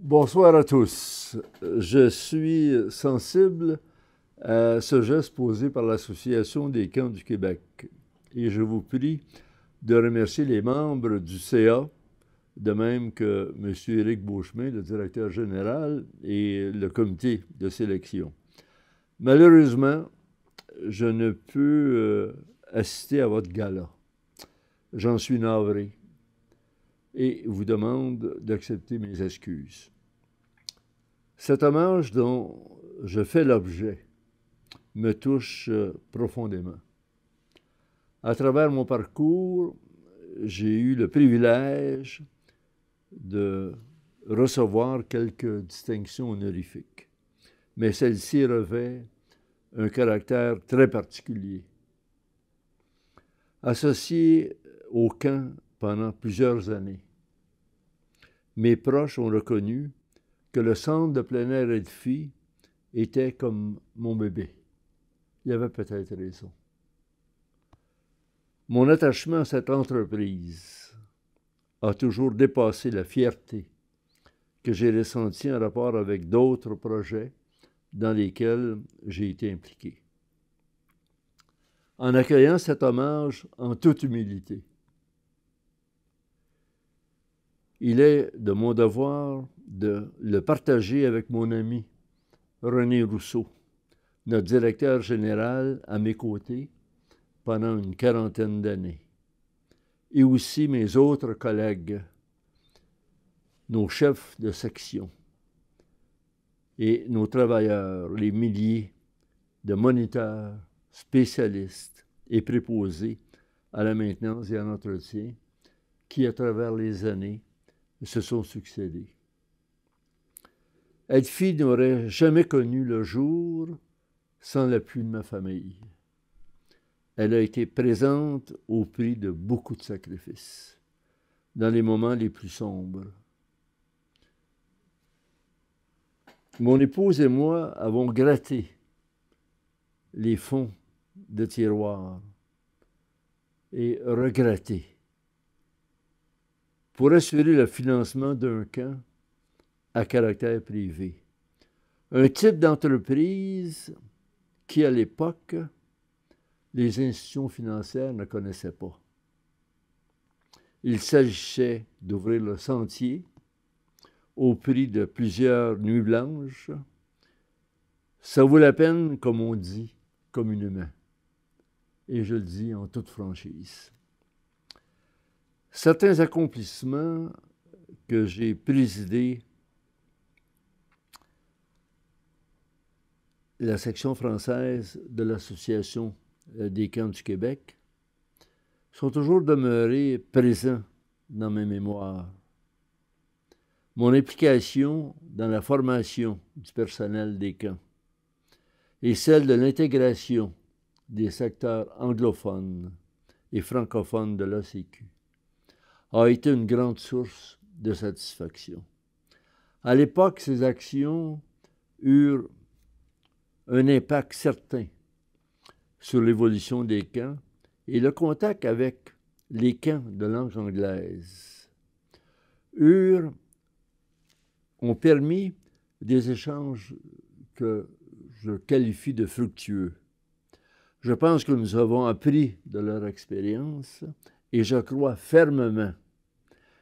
Bonsoir à tous. Je suis sensible à ce geste posé par l'Association des camps du Québec et je vous prie de remercier les membres du CA, de même que M. Éric Beauchemin, le directeur général, et le comité de sélection. Malheureusement, je ne peux assister à votre gala. J'en suis navré et vous demande d'accepter mes excuses. Cet hommage dont je fais l'objet me touche profondément. À travers mon parcours, j'ai eu le privilège de recevoir quelques distinctions honorifiques, mais celle-ci revêt un caractère très particulier. Associé au camp pendant plusieurs années, mes proches ont reconnu que le centre de plein air Edfi était comme mon bébé. Il y avait peut-être raison. Mon attachement à cette entreprise a toujours dépassé la fierté que j'ai ressentie en rapport avec d'autres projets dans lesquels j'ai été impliqué. En accueillant cet hommage en toute humilité, il est de mon devoir de le partager avec mon ami René Rousseau, notre directeur général à mes côtés pendant une quarantaine d'années, et aussi mes autres collègues, nos chefs de section et nos travailleurs, les milliers de moniteurs, spécialistes et préposés à la maintenance et à l'entretien qui, à travers les années, se sont succédés. Edfi n'aurait jamais connu le jour sans l'appui de ma famille. Elle a été présente au prix de beaucoup de sacrifices, dans les moments les plus sombres. Mon épouse et moi avons gratté les fonds de tiroir et regretté pour assurer le financement d'un camp à caractère privé. Un type d'entreprise qui, à l'époque, les institutions financières ne connaissaient pas. Il s'agissait d'ouvrir le sentier au prix de plusieurs nuits blanches. Ça vaut la peine, comme on dit communément. Et je le dis en toute franchise. Certains accomplissements que j'ai présidés la section française de l'Association des camps du Québec sont toujours demeurés présents dans mes mémoires. Mon implication dans la formation du personnel des camps et celle de l'intégration des secteurs anglophones et francophones de l'ACQ a été une grande source de satisfaction. À l'époque, ces actions eurent un impact certain sur l'évolution des camps et le contact avec les camps de langue anglaise ont permis des échanges que je qualifie de fructueux. Je pense que nous avons appris de leur expérience et je crois fermement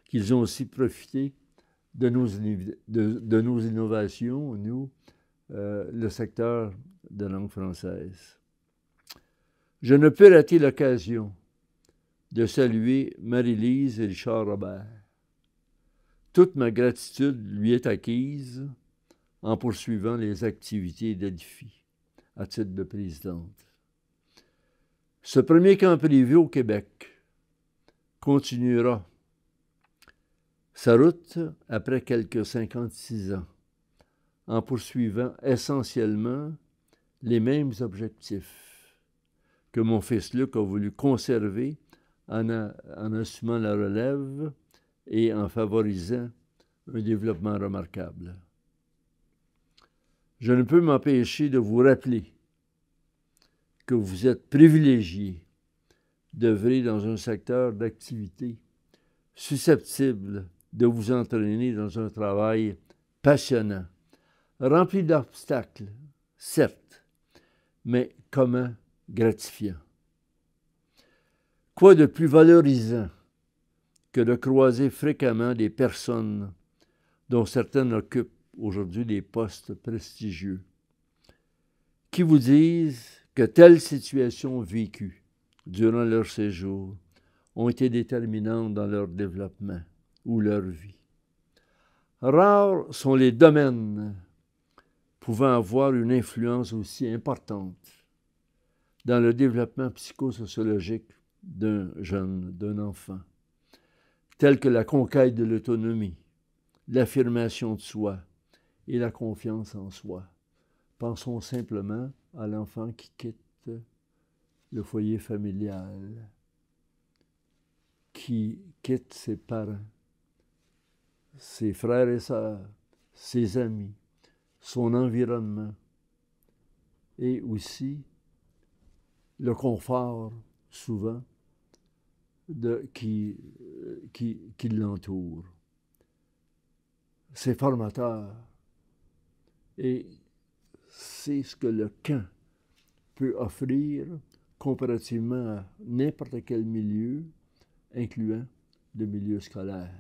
qu'ils ont aussi profité de nos innovations, le secteur de langue française. Je ne peux rater l'occasion de saluer Marie-Lise et Richard Robert. Toute ma gratitude lui est acquise en poursuivant les activités d'Edfi à titre de présidente. Ce premier camp privé au Québec continuera sa route après quelques 56 ans, en poursuivant essentiellement les mêmes objectifs que mon fils Luc a voulu conserver en assumant la relève et en favorisant un développement remarquable. Je ne peux m'empêcher de vous rappeler que vous êtes privilégiés d'œuvrer dans un secteur d'activité susceptible de vous entraîner dans un travail passionnant, rempli d'obstacles, certes, mais comment gratifiant. Quoi de plus valorisant que de croiser fréquemment des personnes dont certaines occupent aujourd'hui des postes prestigieux, qui vous disent que telles situations vécues durant leur séjour ont été déterminantes dans leur développement ou leur vie. Rares sont les domaines pouvant avoir une influence aussi importante dans le développement psychosociologique d'un jeune, d'un enfant, tels que la conquête de l'autonomie, l'affirmation de soi et la confiance en soi. Pensons simplement à l'enfant qui quitte le foyer familial, qui quitte ses parents, ses frères et sœurs, ses amis, son environnement et aussi le confort, souvent, qui l'entoure. C'est formateur et c'est ce que le camp peut offrir comparativement à n'importe quel milieu, incluant le milieu scolaire.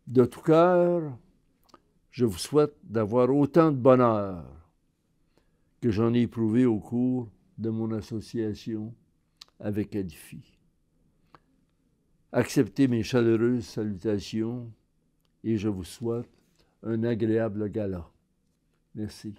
De tout cœur, je vous souhaite d'avoir autant de bonheur que j'en ai éprouvé au cours de mon association avec Edifi. Acceptez mes chaleureuses salutations et je vous souhaite un agréable gala. Merci.